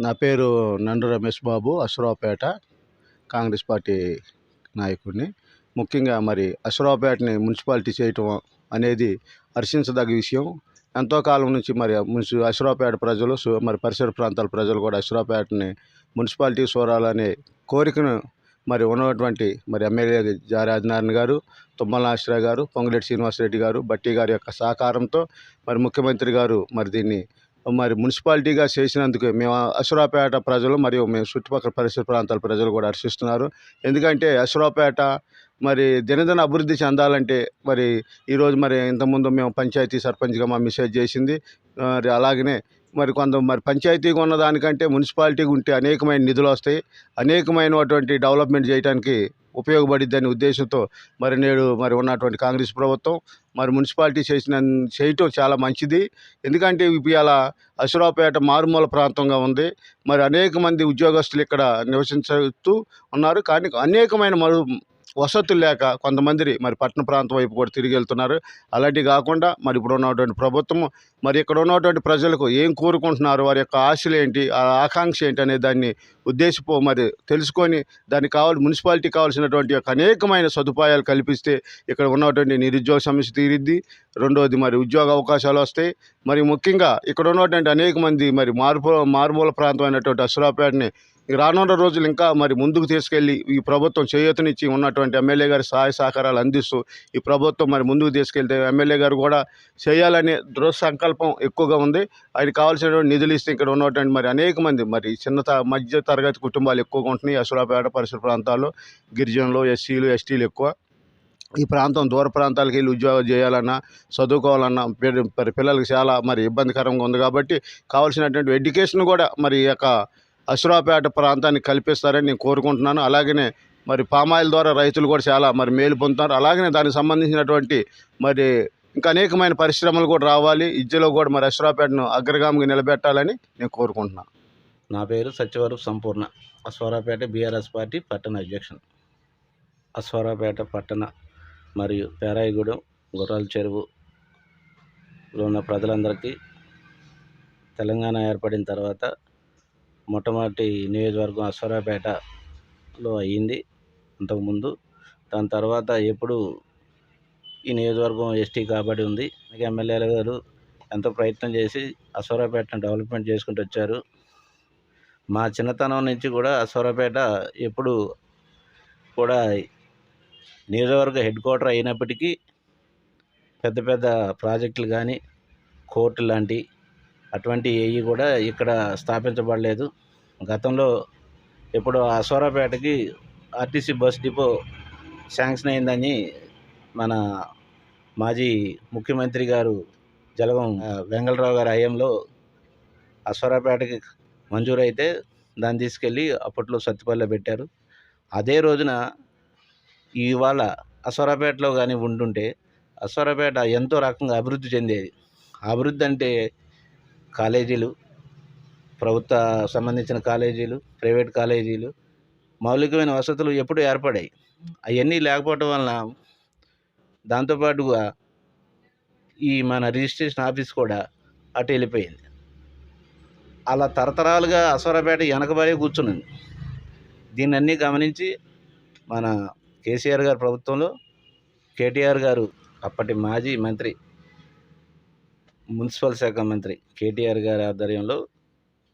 నా పేరు నండు రమేష్ బాబు, అశ్వరావుపేట కాంగ్రెస్ పార్టీ నాయకుడిని. ముఖ్యంగా మరి అశ్వరావుపేటని మున్సిపాలిటీ చేయటం అనేది హర్షించదగ్గ విషయం. ఎంతో కాలం నుంచి మరి అశ్వరావుపేట ప్రజలు మరి పరిసర ప్రాంతాల ప్రజలు కూడా అశ్వరావుపేటని మున్సిపాలిటీ చూడాలనే కోరికను మరి ఉన్నటువంటి మరి ఎమ్మెల్యే జారి ఆదినారాయణ గారు, తుమ్మల నాగేశ్వరరావు గారు, పొంగులేటి శ్రీనివాసరెడ్డి గారు, బట్టి గారి యొక్క సహకారంతో మరి ముఖ్యమంత్రి గారు మరి దీన్ని మరి మున్సిపాలిటీగా చేసినందుకు మేము అశ్వరావుపేట ప్రజలు మరియు మేము చుట్టుపక్కల పరిసర ప్రాంతాల ప్రజలు కూడా హర్షిస్తున్నారు. ఎందుకంటే అశ్వరావుపేట మరి దినదిన అభివృద్ధి చెందాలంటే మరి ఈరోజు మరి ఇంతకుముందు మేము పంచాయతీ సర్పంచ్గా మా మెసేజ్ చేసింది. మరి అలాగనే మరి మరి పంచాయతీగా ఉన్న దానికంటే మున్సిపాలిటీగా ఉంటే అనేకమైన నిధులు వస్తాయి, అనేకమైనటువంటి డెవలప్మెంట్ చేయడానికి ఉపయోగపడిద్దని ఉద్దేశంతో మరి నేడు మరి ఉన్నటువంటి కాంగ్రెస్ ప్రభుత్వం మరి మున్సిపాలిటీ చేయటం చాలా మంచిది. ఎందుకంటే ఇవాళ అశ్వరావుపేట మారుమూల ప్రాంతంగా ఉంది. మరి అనేక మంది ఉద్యోగస్తులు ఇక్కడ నివసించుతూ ఉన్నారు. కానీ అనేకమైన వసతులు లేక కొంతమంది మరి పట్టణ ప్రాంతం వైపు కూడా తిరిగి వెళ్తున్నారు. అలాంటివి కాకుండా మరి ఇప్పుడు ఉన్నటువంటి ప్రభుత్వం మరి ఇక్కడ ఉన్నటువంటి ప్రజలకు ఏం కోరుకుంటున్నారు, వారి యొక్క ఆశలు ఏంటి, ఆ ఆకాంక్ష ఏంటి అనే దాన్ని మరి తెలుసుకొని దానికి మున్సిపాలిటీ కావాల్సినటువంటి యొక్క అనేకమైన సదుపాయాలు కల్పిస్తే ఇక్కడ ఉన్నటువంటి నిరుద్యోగ సమస్య తీరిద్ది. రెండోది మరి ఉద్యోగ అవకాశాలు వస్తాయి. మరి ముఖ్యంగా ఇక్కడ ఉన్నటువంటి అనేక మంది మరి మారుమూల ప్రాంతం అయినటువంటి అశ్వరావుపేటని రానున్న రోజులు ఇంకా మరి ముందుకు తీసుకెళ్ళి ఈ ప్రభుత్వం చేయూతనిచ్చి ఉన్నటువంటి ఎమ్మెల్యే గారి సహాయ సహకారాలు అందిస్తూ ఈ ప్రభుత్వం మరి ముందుకు తీసుకెళ్తే ఎమ్మెల్యే గారు కూడా చేయాలనే దృఢ సంకల్పం ఎక్కువగా ఉంది. ఆయనకు కావాల్సినటువంటి నిధులు ఇస్తే ఇక్కడ ఉన్నటువంటి మరి అనేక మంది మరి మధ్య తరగతి కుటుంబాలు ఎక్కువగా ఉంటున్నాయి. అశ్వరావుపేట పరిసర ప్రాంతాల్లో గిరిజనులు, ఎస్సీలు, ఎస్టీలు ఎక్కువ. ఈ ప్రాంతం దూర ప్రాంతాలకు వెళ్ళి ఉద్యోగం చేయాలన్నా, చదువుకోవాలన్నా పిల్లలకి చాలా మరి ఇబ్బందికరంగా ఉంది. కాబట్టి కావాల్సినటువంటి ఎడ్యుకేషన్ కూడా మరి యొక్క అశ్వరావుపేట ప్రాంతానికి కల్పిస్తారని నేను కోరుకుంటున్నాను. అలాగనే మరి పామాయిల్ ద్వారా రైతులు కూడా చాలా మరి మేలు పొందుతున్నారు. అలాగనే దానికి సంబంధించినటువంటి మరి ఇంకా అనేకమైన పరిశ్రమలు కూడా రావాలి. విద్యలో కూడా మరి అశ్వరావుపేటను అగ్రగామిగా నిలబెట్టాలని నేను కోరుకుంటున్నాను. నా పేరు సత్యవరపు సంపూర్ణ, అశ్వరావుపేట బీఆర్ఎస్ పార్టీ పట్టణ అధ్యక్షుడు. అశ్వరావుపేట పట్టణ మరియు పేరాయిగూడెం, గుర్రాల చెరువులో ఉన్న ప్రజలందరికీ తెలంగాణ ఏర్పడిన తర్వాత మొట్టమొదటి నియోజకవర్గం అశ్వరావుపేటలో అయ్యింది అంతకుముందు. దాని తర్వాత ఎప్పుడు ఈ నియోజకవర్గం ఎస్టీ కాబట్టి ఉంది. ఎమ్మెల్యేల గారు ఎంతో ప్రయత్నం చేసి అశ్వరావుపేటను డెవలప్మెంట్ చేసుకుంటూ వచ్చారు. మా చిన్నతనం నుంచి కూడా అశ్వరావుపేట ఎప్పుడు కూడా నియోజకవర్గ హెడ్ క్వార్టర్ అయినప్పటికీ పెద్ద పెద్ద ప్రాజెక్టులు కానీ కోర్టు లాంటి అటువంటి ఏవి కూడా ఇక్కడ స్థాపించబడలేదు. గతంలో ఎప్పుడు అశ్వరావుపేటకి ఆర్టీసీ బస్ డిపో శాంక్షన్ అయిందని మన మాజీ ముఖ్యమంత్రి గారు జలగం వెంగళరావు గారి హయాంలో అశ్వరావుపేటకి మంజూరైతే దాన్ని తీసుకెళ్ళి అప్పట్లో సత్తుపల్లిలో పెట్టారు. అదే రోజున ఇవాళ అశ్వరావుపేటలో కానీ ఉంటుంటే అశ్వరావుపేట ఎంతో రకంగా అభివృద్ధి చెందేది. అభివృద్ధి అంటే కాలేజీలు, ప్రభుత్వ సంబంధించిన కాలేజీలు, ప్రైవేట్ కాలేజీలు, మౌలికమైన వసతులు ఎప్పుడు ఏర్పడాయి. అవన్నీ లేకపోవటం వలన దాంతోపాటుగా ఈ మన రిజిస్ట్రేషన్ ఆఫీస్ కూడా అటు వెళ్ళిపోయింది. అలా తరతరాలుగా అశ్వరావుపేట వెనకబడే కూర్చున్నది. దీన్ని అన్నీ గమనించి మన కేసీఆర్ గారి ప్రభుత్వంలో కేటీఆర్ గారు, అప్పటి మాజీ మంత్రి, మున్సిపల్ శాఖ మంత్రి కేటీఆర్ గారి ఆధ్వర్యంలో,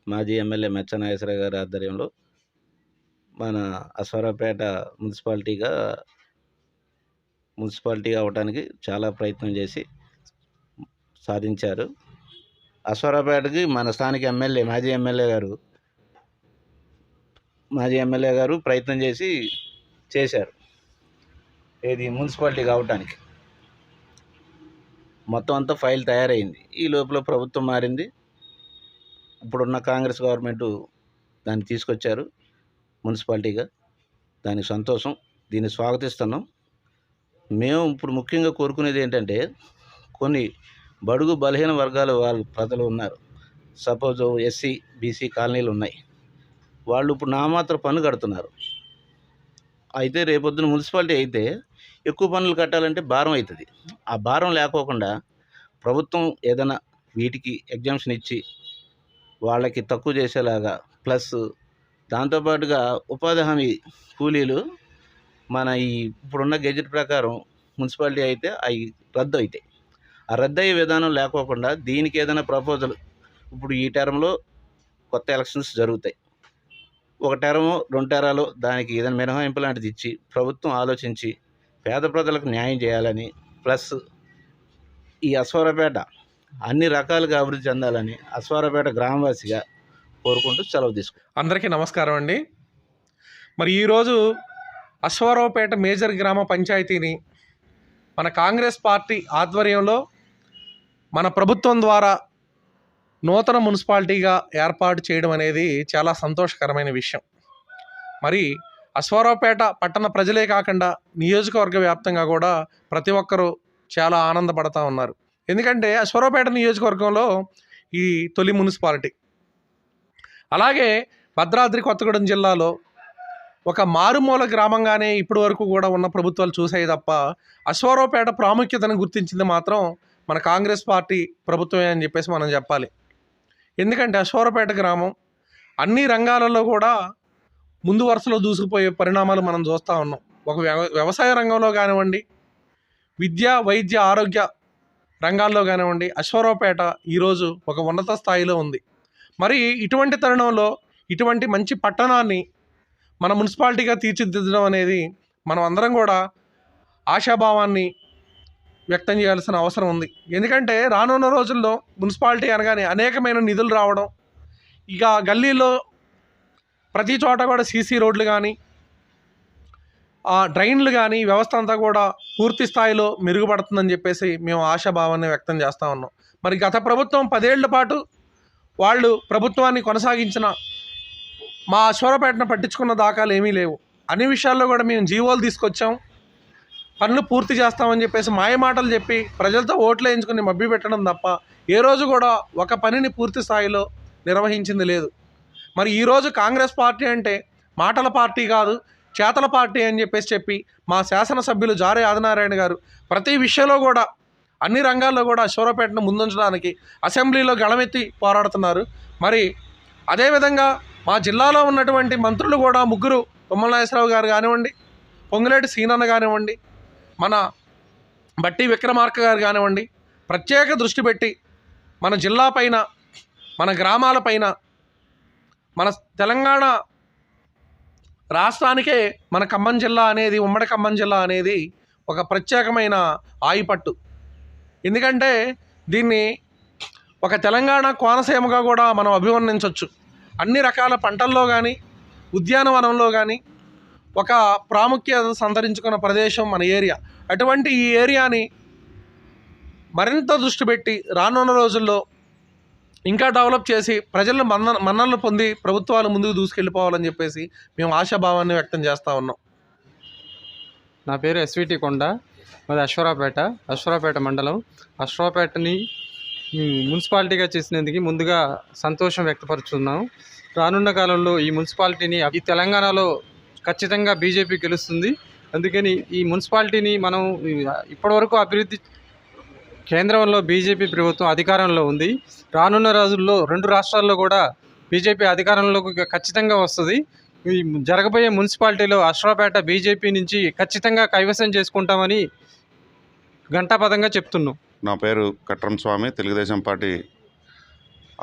మాజీ ఎమ్మెల్యే మెచ్చ నాగేశ్వరరావు గారి ఆధ్వర్యంలో మన అశ్వరావుపేట మున్సిపాలిటీ అవడానికి చాలా ప్రయత్నం చేసి సాధించారు. అశ్వరావుపేటకి మన స్థానిక ఎమ్మెల్యే మాజీ ఎమ్మెల్యే గారు ప్రయత్నం చేశారు ఏది మున్సిపాలిటీ కావటానికి. మొత్తం అంతా ఫైల్ తయారైంది. ఈ లోపల ప్రభుత్వం మారింది. ఇప్పుడున్న కాంగ్రెస్ గవర్నమెంట్ దాన్ని తీసుకొచ్చారు మున్సిపాలిటీగా. దానికి సంతోషం, దీన్ని స్వాగతిస్తున్నాం. మేము ఇప్పుడు ముఖ్యంగా కోరుకునేది ఏంటంటే, కొన్ని బడుగు బలహీన వర్గాల ప్రజలు ఉన్నారు. సపోజ్ ఎస్సీ బీసీ కాలనీలు ఉన్నాయి. వాళ్ళు ఇప్పుడు నామాత్ర పన్ను కడుతున్నారు. అయితే రేపొద్దున మున్సిపాలిటీ అయితే ఎక్కువ పన్నులు కట్టాలంటే భారం అవుతుంది. ఆ భారం లేకోకుండా ప్రభుత్వం ఏదైనా వీటికి ఎగ్జామ్షన్ ఇచ్చి వాళ్ళకి తక్కువ చేసేలాగా, ప్లస్ దాంతోపాటుగా ఉపాధి హామీ కూలీలు మన ఇప్పుడున్న గెజెట్ ప్రకారం మున్సిపాలిటీ అయితే అవి రద్దు అవుతాయి. ఆ రద్దు అయ్యే విధానం లేకోకుండా దీనికి ఏదైనా ప్రపోజల్, ఇప్పుడు ఈ టర్మ్లో కొత్త ఎలక్షన్స్ జరుగుతాయి, ఒక టర్ము 2 టెరాలు దానికి ఏదైనా మినహాయింపు లాంటిది ఇచ్చి ప్రభుత్వం ఆలోచించి పేద ప్రజలకు న్యాయం చేయాలని, ప్లస్ ఈ అశ్వారపేట అన్ని రకాలుగా అభివృద్ధి చెందాలని అశ్వారపేట గ్రామవాసిగా కోరుకుంటూ సెలవు తీసుకుంటాం. అందరికీ నమస్కారం అండి. మరి ఈరోజు అశ్వారావుపేట మేజర్ గ్రామ పంచాయతీని మన కాంగ్రెస్ పార్టీ ఆధ్వర్యంలో మన ప్రభుత్వం ద్వారా నూతన మున్సిపాలిటీగా ఏర్పాటు చేయడం అనేది చాలా సంతోషకరమైన విషయం. మరి అశ్వారావుపేట పట్టణ ప్రజలే కాకుండా నియోజకవర్గ వ్యాప్తంగా కూడా ప్రతి ఒక్కరూ చాలా ఆనందపడతా ఉన్నారు. ఎందుకంటే అశ్వారావుపేట నియోజకవర్గంలో ఈ తొలి మున్సిపాలిటీ. అలాగే భద్రాద్రి కొత్తగూడెం జిల్లాలో ఒక మారుమూల గ్రామంగానే ఇప్పటి వరకు కూడా ఉన్న ప్రభుత్వాలు చూసాయి తప్ప అశ్వారావుపేట ప్రాముఖ్యతను గుర్తించింది మాత్రం మన కాంగ్రెస్ పార్టీ ప్రభుత్వమే అని చెప్పేసి మనం చెప్పాలి. ఎందుకంటే అశ్వారావుపేట గ్రామం అన్ని రంగాలలో కూడా ముందు వరుసలో దూసుకుపోయే పరిణామాలు మనం చూస్తూ ఉన్నాం. ఒక వ్యవసాయ రంగంలో కానివ్వండి, విద్య, వైద్య, ఆరోగ్య రంగాల్లో కానివ్వండి, అశ్వారావుపేట ఈరోజు ఒక ఉన్నత స్థాయిలో ఉంది. మరి ఇటువంటి తరుణంలో ఇటువంటి మంచి పట్టణాన్ని మన మున్సిపాలిటీగా తీర్చిదిద్దడం అనేది మనం అందరం కూడా ఆశాభావాన్ని వ్యక్తం చేయాల్సిన అవసరం ఉంది. ఎందుకంటే రానున్న రోజుల్లో మున్సిపాలిటీ అనగానే అనేకమైన నిధులు రావడం, ఇక గల్లీలో ప్రతి చోట కూడా సీసీ రోడ్లు కానీ, డ్రైన్లు కానీ వ్యవస్థ అంతా కూడా పూర్తి స్థాయిలో మెరుగుపడుతుందని చెప్పేసి మేము ఆశాభావాన్ని వ్యక్తం చేస్తూ ఉన్నాం. మరి గత ప్రభుత్వం 10 ఏళ్ల పాటు వాళ్ళు ప్రభుత్వాన్ని కొనసాగించిన మా అశ్వారావుపేటను పట్టించుకున్న దాఖలు ఏమీ లేవు. అన్ని విషయాల్లో కూడా మేము జీవోలు తీసుకొచ్చాం, పనులు పూర్తి చేస్తామని చెప్పేసి మాయమాటలు చెప్పి ప్రజలతో ఓట్లు వేయించుకుని మభ్య పెట్టడం తప్ప ఏ రోజు కూడా ఒక పనిని పూర్తి స్థాయిలో నిర్వహించింది లేదు. మరి ఈరోజు కాంగ్రెస్ పార్టీ అంటే మాటల పార్టీ కాదు, చేతల పార్టీ అని చెప్పి మా శాసనసభ్యులు జారే ఆదినారాయణ గారు ప్రతి విషయంలో కూడా అన్ని రంగాల్లో కూడా అశ్వారావుపేటను ముందుంచడానికి అసెంబ్లీలో గళమెత్తి పోరాడుతున్నారు. మరి అదేవిధంగా మా జిల్లాలో ఉన్నటువంటి మంత్రులు కూడా 3 తుమ్మల నాగేశ్వరరావు గారు కానివ్వండి, పొంగులేటి సీనన్న కానివ్వండి, మన బట్టి విక్రమార్క గారు కానివ్వండి, ప్రత్యేక దృష్టి పెట్టి మన జిల్లా పైన, మన గ్రామాల పైన, మన తెలంగాణ రాష్ట్రానికే మన ఖమ్మం జిల్లా అనేది, ఉమ్మడి ఖమ్మం జిల్లా అనేది ఒక ప్రత్యేకమైన ఆయుపట్టు. ఎందుకంటే దీన్ని ఒక తెలంగాణ కోనసీమగా కూడా మనం అభివర్ణించవచ్చు. అన్ని రకాల పంటల్లో కానీ, ఉద్యానవనంలో కానీ ఒక ప్రాముఖ్యత సంతరించుకున్న ప్రదేశం మన ఏరియా. అటువంటి ఈ ఏరియాని మరింత దృష్టి పెట్టి రానున్న రోజుల్లో ఇంకా డెవలప్ చేసి ప్రజలను మన్ననలు పొంది ప్రభుత్వాలు ముందుకు దూసుకెళ్ళిపోవాలని చెప్పేసి మేము ఆశాభావాన్ని వ్యక్తం చేస్తూ ఉన్నాం. నా పేరు ఎస్విటి కొండ, మాది అశ్వారావుపేట మండలం. అశ్వారావుపేటని మున్సిపాలిటీగా చేసినందుకు ముందుగా సంతోషం వ్యక్తపరుచుతున్నాం. రానున్న కాలంలో ఈ మున్సిపాలిటీని ఈ తెలంగాణలో ఖచ్చితంగా బీజేపీ గెలుస్తుంది. అందుకని ఈ మున్సిపాలిటీని మనం ఇప్పటివరకు అభివృద్ధి, కేంద్రంలో బీజేపీ ప్రభుత్వం అధికారంలో ఉంది. రానున్న రోజుల్లో 2 రాష్ట్రాల్లో కూడా బీజేపీ అధికారంలోకి ఖచ్చితంగా వస్తుంది. ఈ జరగబోయే మున్సిపాలిటీలో అశ్వారావుపేట బీజేపీ నుంచి ఖచ్చితంగా కైవసం చేసుకుంటామని ఘంటాపథంగా చెప్తున్నాం. నా పేరు కట్రం స్వామి, తెలుగుదేశం పార్టీ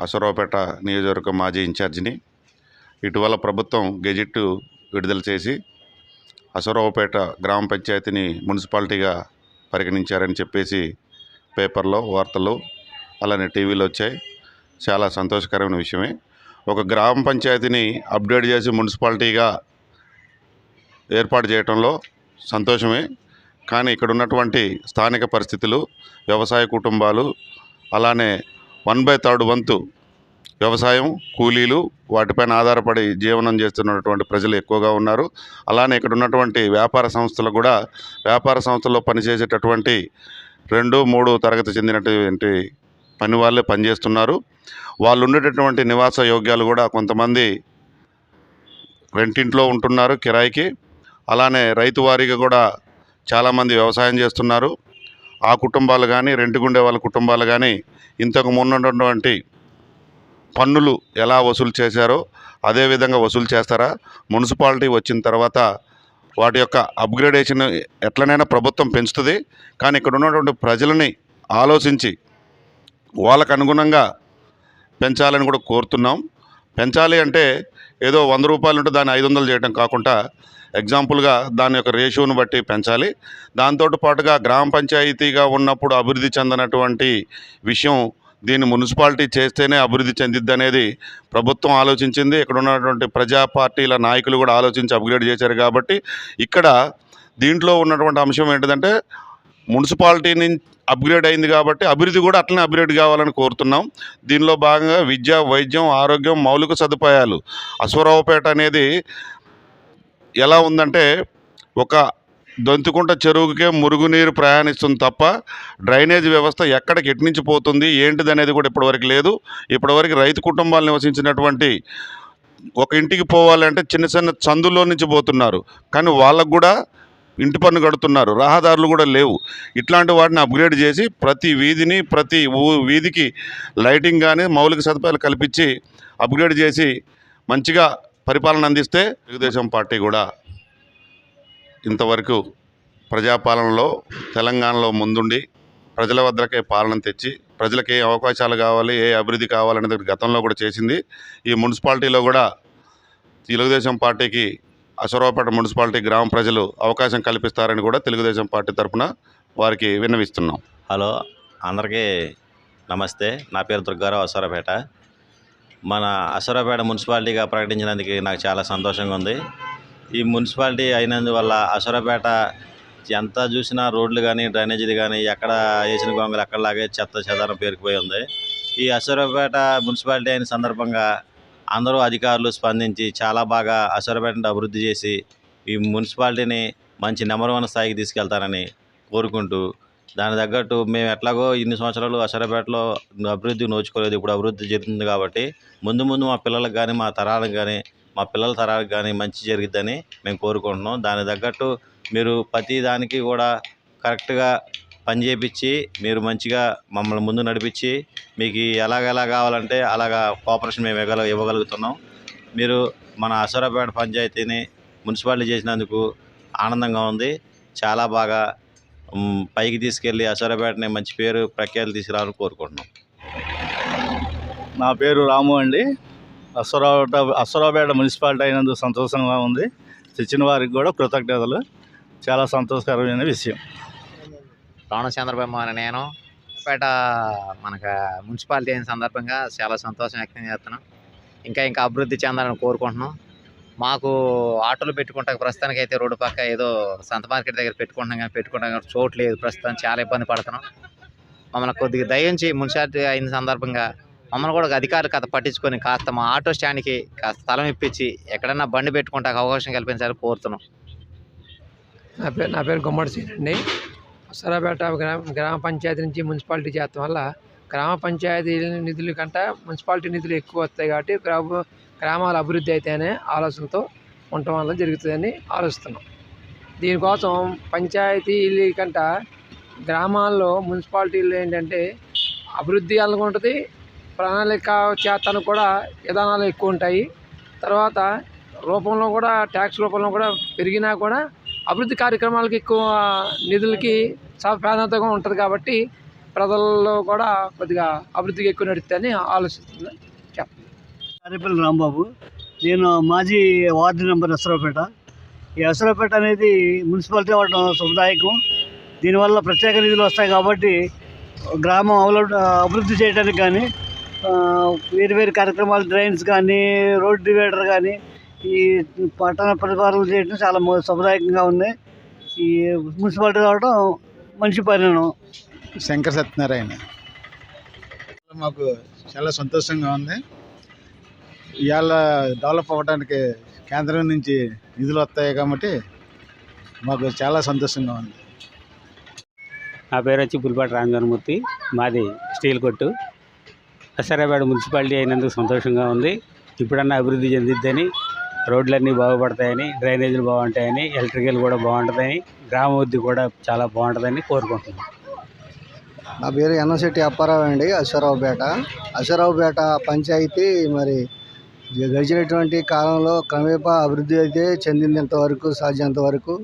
అశ్వారావుపేట నియోజకవర్గ మాజీ ఇన్ఛార్జిని. ఇటీవల ప్రభుత్వం గెజిట్ విడుదల చేసి అశ్వారావుపేట గ్రామ పంచాయతీని మున్సిపాలిటీగా పరిగణించారని చెప్పేసి పేపర్లో వార్తలు అలానే టీవీలో వచ్చాయి. చాలా సంతోషకరమైన విషయమే. ఒక గ్రామ పంచాయతీని అప్డేట్ చేసి మున్సిపాలిటీగా ఏర్పాటు చేయడంలో సంతోషమే. కానీ ఇక్కడ ఉన్నటువంటి స్థానిక పరిస్థితులు, వ్యవసాయ కుటుంబాలు, అలానే 1/3 వంతు వ్యవసాయం, కూలీలు, వాటిపైన ఆధారపడి జీవనం చేస్తున్నటువంటి ప్రజలు ఎక్కువగా ఉన్నారు. అలానే ఇక్కడ ఉన్నటువంటి వ్యాపార సంస్థలు కూడా, వ్యాపార సంస్థల్లో పనిచేసేటటువంటి 2-3 తరగతి చెందినటువంటి పని వాళ్ళే పనిచేస్తున్నారు. వాళ్ళు ఉండేటటువంటి నివాస యోగ్యాలు కూడా కొంతమంది రెంటింట్లో ఉంటున్నారు కిరాయికి. అలానే రైతు వారీగా కూడా చాలామంది వ్యవసాయం చేస్తున్నారు. ఆ కుటుంబాలు కానీ, రెంట్కుండే వాళ్ళ కుటుంబాలు కానీ ఇంతకు ముందున్నటువంటి పన్నులు ఎలా వసూలు చేశారో అదేవిధంగా వసూలు చేస్తారా? మున్సిపాలిటీ వచ్చిన తర్వాత వాటి యొక్క అప్గ్రేడేషన్ ఎట్లనైనా ప్రభుత్వం పెంచుతుంది. కానీ ఇక్కడ ఉన్నటువంటి ప్రజలని ఆలోచించి వాళ్ళకు అనుగుణంగా పెంచాలని కూడా కోరుతున్నాం. పెంచాలి అంటే ఏదో 100 రూపాయలు ఉంటే దాన్ని 500 చేయడం కాకుండా ఎగ్జాంపుల్గా దాని యొక్క రేషియోను బట్టి పెంచాలి. దాంతో పాటుగా గ్రామ పంచాయతీగా ఉన్నప్పుడు అభివృద్ధి చెందినటువంటి విషయం దీన్ని మున్సిపాలిటీ చేస్తేనే అభివృద్ధి చెందిద్ది అనేది ప్రభుత్వం ఆలోచించింది. ఇక్కడ ఉన్నటువంటి ప్రజా పార్టీల నాయకులు కూడా ఆలోచించి అప్గ్రేడ్ చేశారు. కాబట్టి ఇక్కడ దీంట్లో ఉన్నటువంటి అంశం ఏంటిదంటే మున్సిపాలిటీ నుంచి అప్గ్రేడ్ అయింది కాబట్టి అభివృద్ధి కూడా అట్లనే అప్గ్రేడ్ కావాలని కోరుతున్నాం. దీనిలో భాగంగా విద్య, వైద్యం, ఆరోగ్యం, మౌలిక సదుపాయాలు అశ్వరావుపేట అనేది ఎలా ఉందంటే ఒక దొంతికుంట చెరువుకే మురుగునీరు ప్రయాణిస్తుంది తప్ప డ్రైనేజ్ వ్యవస్థ ఎక్కడికి ఎట్నుంచి పోతుంది ఏంటిది అనేది కూడా ఇప్పటివరకు లేదు. ఇప్పటివరకు రైతు కుటుంబాలు నివసించినటువంటి ఒక ఇంటికి పోవాలంటే చిన్న చిన్న చందుల్లో నుంచి పోతున్నారు. కానీ వాళ్ళకు కూడా ఇంటి పన్ను కడుతున్నారు, రహదారులు కూడా లేవు. ఇట్లాంటి వాటిని అప్గ్రేడ్ చేసి ప్రతి వీధిని ప్రతి వీధికి లైటింగ్ కానీ మౌలిక సదుపాయాలు కల్పించి అప్గ్రేడ్ చేసి మంచిగా పరిపాలన అందిస్తే తెలుగుదేశం పార్టీ కూడా ఇంతవరకు ప్రజాపాలనలో తెలంగాణలో ముందుండి ప్రజల వద్దకే పాలన తెచ్చి ప్రజలకు ఏ అవకాశాలు కావాలి, ఏ అభివృద్ధి కావాలనేది గతంలో కూడా చేసింది. ఈ మున్సిపాలిటీలో కూడా తెలుగుదేశం పార్టీకి అశ్వరావుపేట మున్సిపాలిటీ గ్రామ ప్రజలు అవకాశం కల్పిస్తారని కూడా తెలుగుదేశం పార్టీ తరఫున వారికి విన్నవిస్తున్నాం. హలో, అందరికీ నమస్తే. నా పేరు దుర్గారావు, అశ్వరావుపేట. మన అశ్వరావుపేట మున్సిపాలిటీగా ప్రకటించినందుకు నాకు చాలా సంతోషంగా ఉంది. ఈ మున్సిపాలిటీ అయినందువల్ల అశ్వరావుపేట ఎంత చూసినా రోడ్లు కానీ డ్రైనేజీలు కానీ ఎక్కడ వేసిన గొంగలు అక్కడలాగే చెత్త చెదారం పేరుకుపోయి ఉంది. ఈ అశ్వరావుపేట మున్సిపాలిటీ అయిన సందర్భంగా అందరూ అధికారులు స్పందించి చాలా బాగా అశ్వరావుపేటను అభివృద్ధి చేసి ఈ మున్సిపాలిటీని మంచి నెంబర్ 1 స్థాయికి తీసుకెళ్తారని కోరుకుంటూ, దాని తగ్గట్టు మేము ఎట్లాగో ఇన్ని సంవత్సరాలు అశ్వరావుపేటలో అభివృద్ధి నోచుకోలేదు, ఇప్పుడు అభివృద్ధి జరుగుతుంది కాబట్టి ముందు ముందు మా పిల్లలకు కానీ మా తరాలకు కానీ మా పిల్లల తరాలకు కానీ మంచి జరిగిద్దని మేము కోరుకుంటున్నాం. దానికి తగ్గట్టు మీరు ప్రతి దానికి కూడా కరెక్ట్గా పని చేయించి మీరు మంచిగా మమ్మల్ని ముందు నడిపించి మీకు ఎలాగెలా కావాలంటే అలాగా కోఆపరేషన్ మేము ఇవ్వగలుగుతున్నాం. మీరు మన అశ్వరావుపేట పంచాయతీని మున్సిపాలిటీ చేసినందుకు ఆనందంగా ఉంది. చాలా బాగా పైకి తీసుకెళ్ళి అశ్వరావుపేటని మంచి పేరు ప్రఖ్యాతులు తీసుకురావాలని కోరుకుంటున్నాం. నా పేరు రాము అండి. అశ్వరావుపేట మున్సిపాలిటీ అయినందుకు సంతోషంగా ఉంది. తెచ్చిన వారికి కూడా కృతజ్ఞతలు. చాలా సంతోషకరమైన విషయం. రావణ చంద్రబాబు అని నేను పేట మనకు మున్సిపాలిటీ అయిన సందర్భంగా చాలా సంతోషం వ్యక్తం చేస్తున్నాం. ఇంకా అభివృద్ధి చెందాలని కోరుకుంటున్నాం. మాకు ఆటోలు పెట్టుకుంటాక ప్రస్తుతానికి అయితే రోడ్డు పక్క ఏదో సంత మార్కెట్ దగ్గర పెట్టుకుంటాం కానీ చోటు లేదు. ప్రస్తుతం చాలా ఇబ్బంది పడుతున్నాం. మమ్మల్ని కొద్దిగా దయించి మున్సిపాలిటీ అయిన సందర్భంగా మమ్మల్ని కూడా అధికారులు కథ పట్టించుకొని కాస్త మా ఆటో స్టాండ్కి కాస్త స్థలం ఇప్పించి ఎక్కడన్నా బండి పెట్టుకుంటాక అవకాశం కల్పించాలని కోరుతున్నాం. నా పేరు గుమ్మడి సీన్ అండి. అశ్వరావుపేట గ్రామ పంచాయతీ నుంచి మున్సిపాలిటీ చేస్తాం వల్ల గ్రామ పంచాయతీ నిధుల కంటే మున్సిపాలిటీ నిధులు ఎక్కువ వస్తాయి కాబట్టి గ్రామాల అభివృద్ధి అయితేనే ఆలోచనతో ఉండటం వల్ల జరుగుతుందని ఆలోచిస్తున్నాం. దీనికోసం పంచాయతీల కంటే గ్రామాల్లో మున్సిపాలిటీలు ఏంటంటే అభివృద్ధి ఉంటుంది, ప్రణాళిక చేతను కూడా విధానాలు ఎక్కువ ఉంటాయి. తర్వాత రూపంలో కూడా ట్యాక్స్ రూపంలో కూడా పెరిగినా కూడా అభివృద్ధి కార్యక్రమాలకి ఎక్కువ నిధులకి ప్రాధాన్యతగా ఉంటుంది కాబట్టి ప్రజల్లో కూడా కొద్దిగా అభివృద్ధికి ఎక్కువ నడుస్తుందని ఆలోచిస్తుంది. అరేపల్లి రాంబాబు. నేను మాజీ వార్డు నెంబర్ అశ్వరావుపేట. ఈ అశ్వరావుపేట అనేది మున్సిపాలిటీ అవ్వడం శుభదాయకం. దీనివల్ల ప్రత్యేక నిధులు వస్తాయి కాబట్టి గ్రామం అభివృద్ధి చేయడానికి కానీ వేరు కార్యక్రమాలు డ్రైన్స్ కానీ రోడ్ డివైడర్ కానీ ఈ పట్టణ పరిపాలన చేయడం చాలా శుభదాయకంగా ఉంది. ఈ మున్సిపాలిటీ రావడం మంచి పరిణామం. శంకర్ సత్యనారాయణ. మాకు చాలా సంతోషంగా ఉంది. ఇవాళ డెవలప్ అవ్వడానికి కేంద్రం నుంచి నిధులు వస్తాయి కాబట్టి మాకు చాలా సంతోషంగా ఉంది. నా పేరు వచ్చి పులిపాటి రామచంద్రమూర్తి. మాది స్టీల్ కొట్టు. అశ్వరావుపేట మున్సిపాలిటీ అయినందుకు సంతోషంగా ఉంది. ఇప్పుడన్నా అభివృద్ధి చెందిద్దని, రోడ్లన్నీ బాగుపడతాయని, డ్రైనేజీలు బాగుంటాయని, ఎలక్ట్రికల్ కూడా బాగుంటుందని, గ్రామాభివృద్ధి కూడా చాలా బాగుంటుందని కోరుకుంటున్నాను. నా పేరు ఎన్నశెట్టి అప్పారావు అండి, అశ్వరావుపేట. అశ్వరావుపేట పంచాయతీ మరి గడిచినటువంటి కాలంలో క్రమేపా అభివృద్ధి అయితే చెందింది ఇంతవరకు సాధ్యంత వరకు.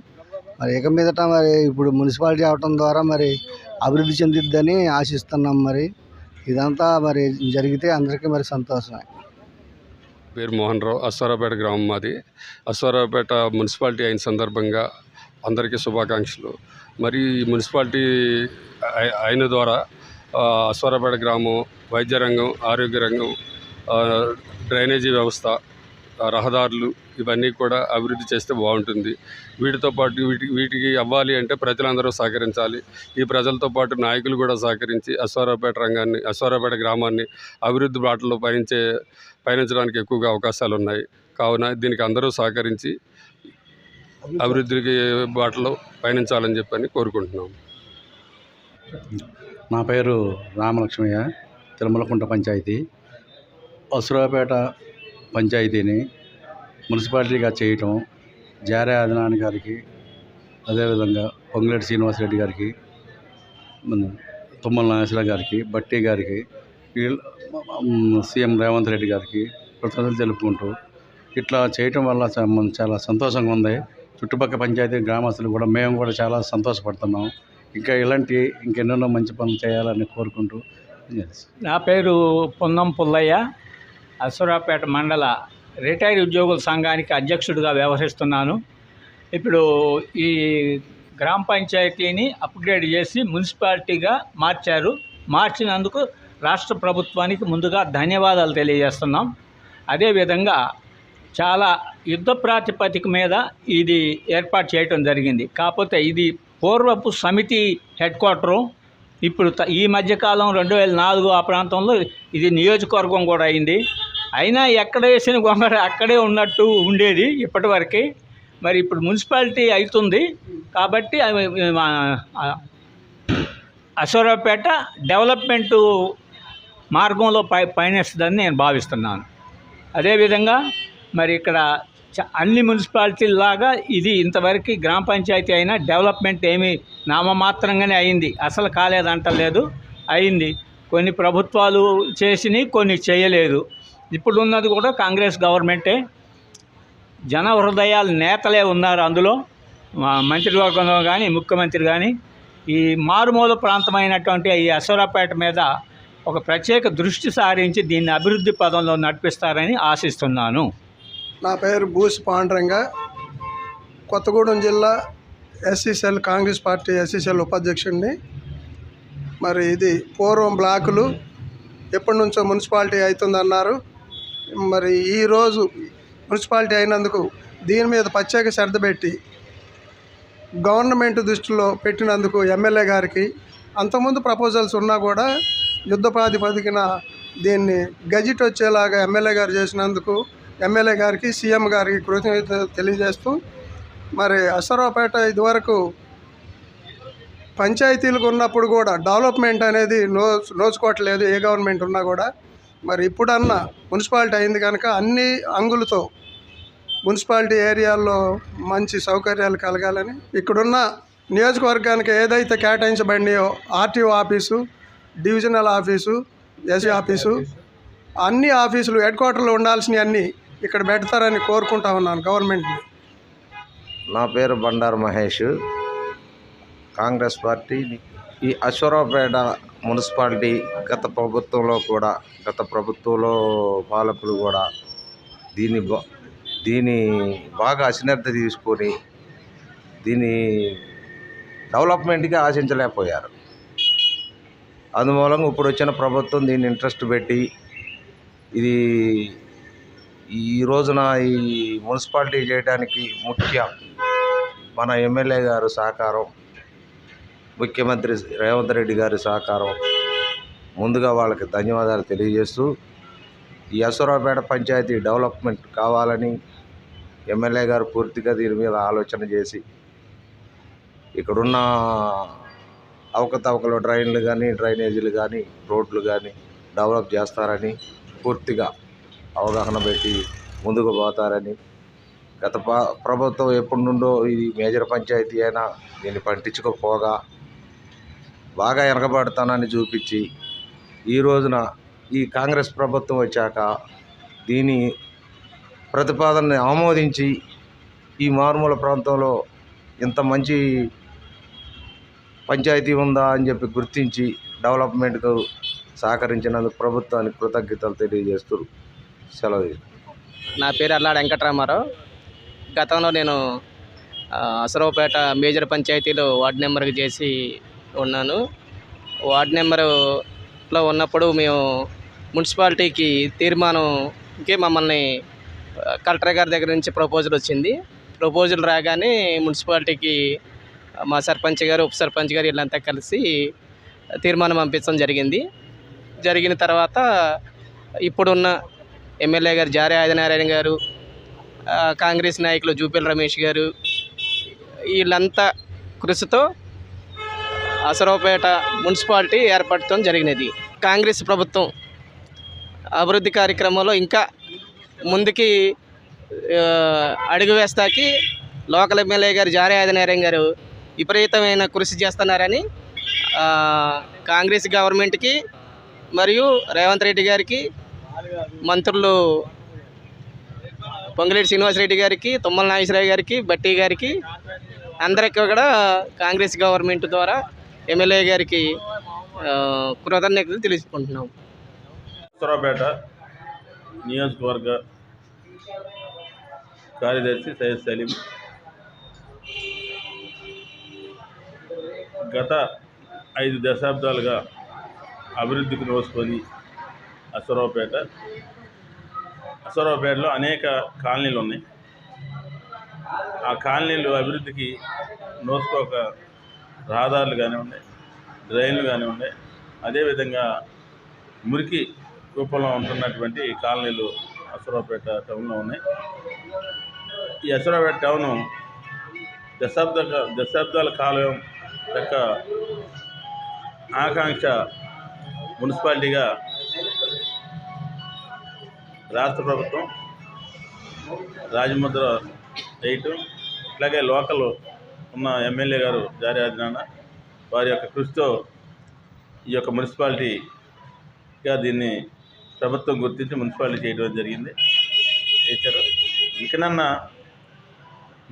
మరి ఇక మీదట మరి ఇప్పుడు మున్సిపాలిటీ అవటం ద్వారా మరి అభివృద్ధి చెందిద్దని ఆశిస్తున్నాం. మరి ఇదంతా మరి జరిగితే అందరికీ మరి సంతోషమే. పేరు మోహన్ రావు, అశ్వారావుపేట గ్రామం మాది. అశ్వారావుపేట మున్సిపాలిటీ అయిన సందర్భంగా అందరికీ శుభాకాంక్షలు. మరి ఈ మున్సిపాలిటీ అయిన ద్వారా అశ్వారావుపేట గ్రామం వైద్య రంగం, ఆరోగ్య రంగం, డ్రైనేజీ వ్యవస్థ, రహదారులు ఇవన్నీ కూడా అభివృద్ధి చేస్తే బాగుంటుంది. వీటితో పాటు వీటికి అవ్వాలి అంటే ప్రజలందరూ సహకరించాలి. ఈ ప్రజలతో పాటు నాయకులు కూడా సహకరించి అశ్వారావుపేట గ్రామాన్ని అభివృద్ధి బాటలో పయనించడానికి ఎక్కువగా అవకాశాలు ఉన్నాయి. కావున దీనికి అందరూ సహకరించి అభివృద్ధికి బాటలో పయనించాలని చెప్పని కోరుకుంటున్నాం. నా పేరు రామలక్ష్మయ్య, తిరుమలకుంట పంచాయతీ. అశ్వారావుపేట పంచాయతీని మున్సిపాలిటీగా చేయటం జారే ఆదినాని గారికి, అదేవిధంగా పొంగులేటి శ్రీనివాసరెడ్డి గారికి, తుమ్మల నాగేశ్వరరావు గారికి, బట్టి గారికి, సీఎం రేవంత్ రెడ్డి గారికి కృతజ్ఞతలు తెలుపుకుంటూ ఇట్లా చేయటం వల్ల చాలా సంతోషంగా ఉంది. చుట్టుపక్కల పంచాయతీ గ్రామస్తులు కూడా మేము కూడా చాలా సంతోషపడుతున్నాం. ఇంకా ఇంకెన్నెన్నో మంచి పనులు చేయాలని కోరుకుంటూ. నా పేరు పొన్నం పుల్లయ్య, అశ్వారావుపేట మండల రిటైర్డ్ ఉద్యోగుల సంఘానికి అధ్యక్షుడిగా వ్యవహరిస్తున్నాను. ఇప్పుడు ఈ గ్రామ పంచాయతీని అప్గ్రేడ్ చేసి మున్సిపాలిటీగా మార్చినందుకు రాష్ట్ర ప్రభుత్వానికి ముందుగా ధన్యవాదాలు తెలియజేస్తున్నాం. అదేవిధంగా చాలా యుద్ధ ప్రాతిపదిక మీద ఇది ఏర్పాటు చేయటం జరిగింది. కాకపోతే ఇది పూర్వపు సమితి హెడ్ క్వార్టరు. ఇప్పుడు ఈ మధ్యకాలం 2004 ఆ ప్రాంతంలో ఇది నియోజకవర్గం కూడా అయింది. అయినా ఎక్కడ వేసిన గొంగడ అక్కడే ఉన్నట్టు ఉండేది ఇప్పటివరకు. మరి ఇప్పుడు మున్సిపాలిటీ అవుతుంది కాబట్టి అశ్వారావుపేట డెవలప్మెంటు మార్గంలో పయనిస్తుందని నేను భావిస్తున్నాను. అదేవిధంగా మరి ఇక్కడ అన్ని మున్సిపాలిటీలాగా ఇది ఇంతవరకు గ్రామ పంచాయతీ అయినా డెవలప్మెంట్ ఏమీ నామమాత్రంగానే అయింది, అసలు కాలేదంటలేదు, అయింది. కొన్ని ప్రభుత్వాలు చేసినాయి, కొన్ని చేయలేదు. ఇప్పుడు ఉన్నది కూడా కాంగ్రెస్ గవర్నమెంటే. జన హృదయాల నేతలే ఉన్నారు అందులో, మంత్రివర్గంలో కానీ ముఖ్యమంత్రి కానీ. ఈ మారుమూల ప్రాంతమైనటువంటి ఈ అశ్వారావుపేట మీద ఒక ప్రత్యేక దృష్టి సారించి దీన్ని అభివృద్ధి పదంలో నడిపిస్తారని ఆశిస్తున్నాను. నా పేరు బూసి పాండురంగ, కొత్తగూడెం జిల్లా ఎస్సీసెల్ కాంగ్రెస్ పార్టీ ఎస్సీసెల్ ఉపాధ్యక్షుడిని. మరి ఇది పూర్వం బ్లాకులు ఎప్పటి నుంచో మున్సిపాలిటీ అవుతుందన్నారు. మరి ఈరోజు మున్సిపాలిటీ అయినందుకు దీని మీద ప్రత్యేక శ్రద్ధ పెట్టి గవర్నమెంట్ దృష్టిలో పెట్టినందుకు ఎమ్మెల్యే గారికి, అంతకుముందు ప్రపోజల్స్ ఉన్నా కూడా యుద్ధ ప్రాతిపదికన దీన్ని గెజిట్ వచ్చేలాగా ఎమ్మెల్యే గారు చేసినందుకు ఎమ్మెల్యే గారికి, సీఎం గారికి కృతజ్ఞతలు తెలియజేస్తూ, మరి అశ్వారావుపేట ఇదివరకు పంచాయతీలకు ఉన్నప్పుడు కూడా డెవలప్మెంట్ అనేది నోచుకోవట్లేదు ఏ గవర్నమెంట్ ఉన్నా కూడా. మరి ఇప్పుడన్నా మున్సిపాలిటీ అయింది కనుక అన్ని అంగులతో మున్సిపాలిటీ ఏరియాల్లో మంచి సౌకర్యాలు కలగాలని, ఇక్కడున్న నియోజకవర్గానికి ఏదైతే కేటాయించబడినాయో RTO office, divisional office, SC office, అన్ని ఆఫీసులు హెడ్ క్వార్టర్లో ఉండాల్సినవి అన్నీ ఇక్కడ పెడతారని కోరుకుంటా ఉన్నాను గవర్నమెంట్ని. నా పేరు బండారు మహేష్, కాంగ్రెస్ పార్టీ. ఈ అశ్వారావుపేట మున్సిపాలిటీ గత ప్రభుత్వంలో పాలకులు కూడా దీన్ని బాగా అశ్రద్ధ తీసుకొని దీన్ని డెవలప్మెంట్గా ఆశించలేకపోయారు. అందుమూలంగా ఇప్పుడు వచ్చిన ప్రభుత్వం దీన్ని ఇంట్రెస్ట్ పెట్టి ఇది ఈ రోజున ఈ మున్సిపాలిటీ చేయడానికి ముఖ్యం మన ఎమ్మెల్యే గారు సహకారం, ముఖ్యమంత్రి రేవంత్ రెడ్డి గారి సహకారం. ముందుగా వాళ్ళకి ధన్యవాదాలు తెలియజేస్తూ, ఈ అశ్వారావుపేట పంచాయతీ డెవలప్మెంట్ కావాలని ఎమ్మెల్యే గారు పూర్తిగా దీని మీద ఆలోచన చేసి ఇక్కడున్న అవకతవకలు డ్రైన్లు కానీ, డ్రైనేజీలు కానీ, రోడ్లు కానీ డెవలప్ చేస్తారని పూర్తిగా అవగాహన పెట్టి ముందుకు పోతారని. గత ప్రభుత్వం ఎప్పటి నుండో ఇది మేజర్ పంచాయతీ అయినా దీన్ని పట్టించుకోపోగా బాగా వెనకబడతానని చూపించి ఈ రోజున ఈ కాంగ్రెస్ ప్రభుత్వం వచ్చాక దీని ప్రతిపాదనని ఆమోదించి ఈ మారుమూల ప్రాంతంలో ఇంత మంచి పంచాయతీ ఉందా అని చెప్పి గుర్తించి డెవలప్మెంట్కు సహకరించినందుకు ప్రభుత్వానికి కృతజ్ఞతలు తెలియజేస్తూ సెలవు. నా పేరు అల్లాడ వెంకటరామారావు. గతంలో నేను అసరావుపేట మేజర్ పంచాయతీలో వార్డు నెంబర్గా చేసి ఉన్నాను. వార్డు నెంబర్లో ఉన్నప్పుడు మేము మున్సిపాలిటీకి తీర్మానంకి మమ్మల్ని కలెక్టర్ గారి దగ్గర నుంచి ప్రపోజల్ వచ్చింది. ప్రపోజల్ రాగానే మున్సిపాలిటీకి మా సర్పంచ్ గారు, ఉప సర్పంచ్ గారు వీళ్ళంతా కలిసి తీర్మానం పంపించడం జరిగింది. జరిగిన తర్వాత ఇప్పుడున్న ఎమ్మెల్యే గారు జారే ఆదినారాయణ గారు, కాంగ్రెస్ నాయకులు జూపేల్ రమేష్ గారు వీళ్ళంతా కృషితో అసరావుపేట మున్సిపాలిటీ ఏర్పడటం జరిగినది. కాంగ్రెస్ ప్రభుత్వం అభివృద్ధి కార్యక్రమంలో ఇంకా ముందుకి అడుగు వేస్తాకి లోకల్ ఎమ్మెల్యే గారు జారే ఆదినారాయణ గారు విపరీతమైన కృషి చేస్తున్నారని కాంగ్రెస్ గవర్నమెంట్కి మరియు రేవంత్ రెడ్డి గారికి, మంత్రులు పొంగులేటి శ్రీనివాసరెడ్డి గారికి, తుమ్మల నాగేశ్వరరావు గారికి, బట్టి గారికి అందరికీ కూడా కాంగ్రెస్ గవర్నమెంట్ ద్వారా ఎమ్మెల్యే గారికి కృతజ్ఞతలు తెలుసుకుంటున్నాం. అసరావుపేట నియోజకవర్గ కార్యదర్శి సయ్యద్ సలీం. గత 5 దశాబ్దాలుగా అభివృద్ధికి నోసుకొని అసరావుపేటలో అనేక కాలనీలు ఉన్నాయి. ఆ కాలనీలు అభివృద్ధికి నోసుకోక రహదారులు కానివ్వండి, డ్రైన్లు కానివ్వండి, అదేవిధంగా మురికి రూపంలో ఉంటున్నటువంటి కాలనీలు అసరావుపేట టౌన్లో ఉన్నాయి. ఈ అసరావుపేట టౌను దశాబ్దాల కాలం యొక్క ఆకాంక్ష మున్సిపాలిటీగా రాష్ట్ర ప్రభుత్వం రాజముద్ర వేయటం, ఇట్లాగే లోకల్ ఉన్న ఎమ్మెల్యే గారు జారే ఆదినారాయణ వారి యొక్క కృషితో ఈ యొక్క మున్సిపాలిటీగా దీన్ని ప్రభుత్వం గుర్తించి మున్సిపాలిటీ చేయడం జరిగింది. చేశారు. ఇంకనన్నా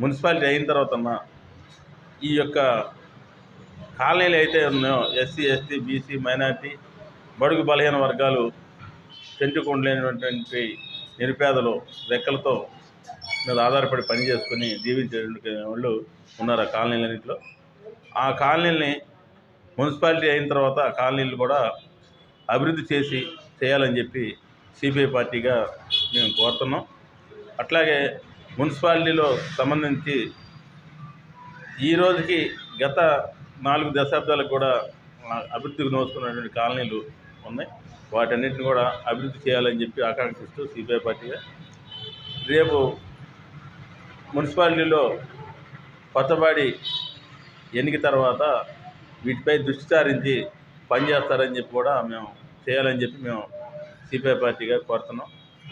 మున్సిపాలిటీ అయిన తర్వాత ఈ యొక్క కాలనీలు అయితే ఉన్నాయో ఎస్సీ, ఎస్టీ, బీసీ, మైనార్టీ, బడుగు బలహీన వర్గాలు, చెంటుకుండలేనటువంటి నిరుపేదలు రెక్కలతో మీద ఆధారపడి పని చేసుకుని జీవించే వాళ్ళు ఉన్నారు ఆ కాలనీలన్నింటిలో. ఆ కాలనీలని మున్సిపాలిటీ అయిన తర్వాత ఆ కాలనీలు కూడా అభివృద్ధి చేయాలని చెప్పి సిపిఐ పార్టీగా మేము కోరుతున్నాం. అట్లాగే మున్సిపాలిటీలో సంబంధించి ఈ రోజుకి గత 4 దశాబ్దాలకు కూడా అభివృద్ధికి నోచుకున్నటువంటి కాలనీలు ఉన్నాయి. వాటన్నిటిని కూడా అభివృద్ధి చేయాలని చెప్పి ఆకాంక్షిస్తూ సిపిఐ పార్టీగా రేపు మున్సిపాలిటీలో కొత్తబాడి ఎన్నిక తర్వాత వీటిపై దృష్టి సారించి పనిచేస్తారని చెప్పి కూడా మేము చేయాలని చెప్పి మేము సిపిఐ పార్టీగా కోరుతున్నాం.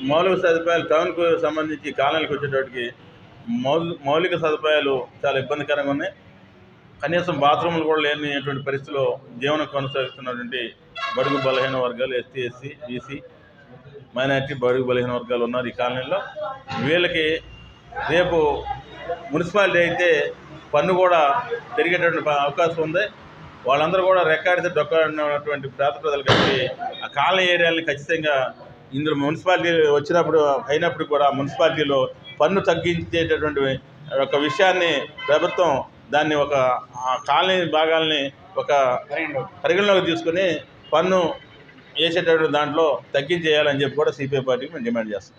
మౌలిక సదుపాయాలు టౌన్కు సంబంధించి కాలనీలకు వచ్చేటప్పటికి మౌలిక సదుపాయాలు చాలా ఇబ్బందికరంగా ఉన్నాయి. కనీసం బాత్రూములు కూడా లేనిటువంటి పరిస్థితిలో జీవనం కొనసాగిస్తున్నటువంటి బడుగు బలహీన వర్గాలు, ఎస్టీ, ఎస్సీ, బీసీ, మైనార్టీ, బడుగు బలహీన వర్గాలు ఉన్నారు ఈ కాలనీలో. వీళ్ళకి రేపు మున్సిపాలిటీ అయితే పన్ను కూడా పెరిగేటువంటి అవకాశం ఉంది. వాళ్ళందరూ కూడా రెక్కాడితే డొక్కడినటువంటి పేద ప్రజలు కలిసి ఆ కాలనీ ఏరియాలని ఖచ్చితంగా ఇందులో మున్సిపాలిటీ వచ్చినప్పుడు అయినప్పుడు కూడా మున్సిపాలిటీలో పన్ను తగ్గించేటటువంటి ఒక విషయాన్ని ప్రభుత్వం దాన్ని ఒక కాలనీ భాగాల్ని ఒక పరిగణలోకి తీసుకుని పన్ను వేసేటటువంటి దాంట్లో తగ్గించేయాలని చెప్పి కూడా సిపిఐ పార్టీకి మేము డిమాండ్ చేస్తాం.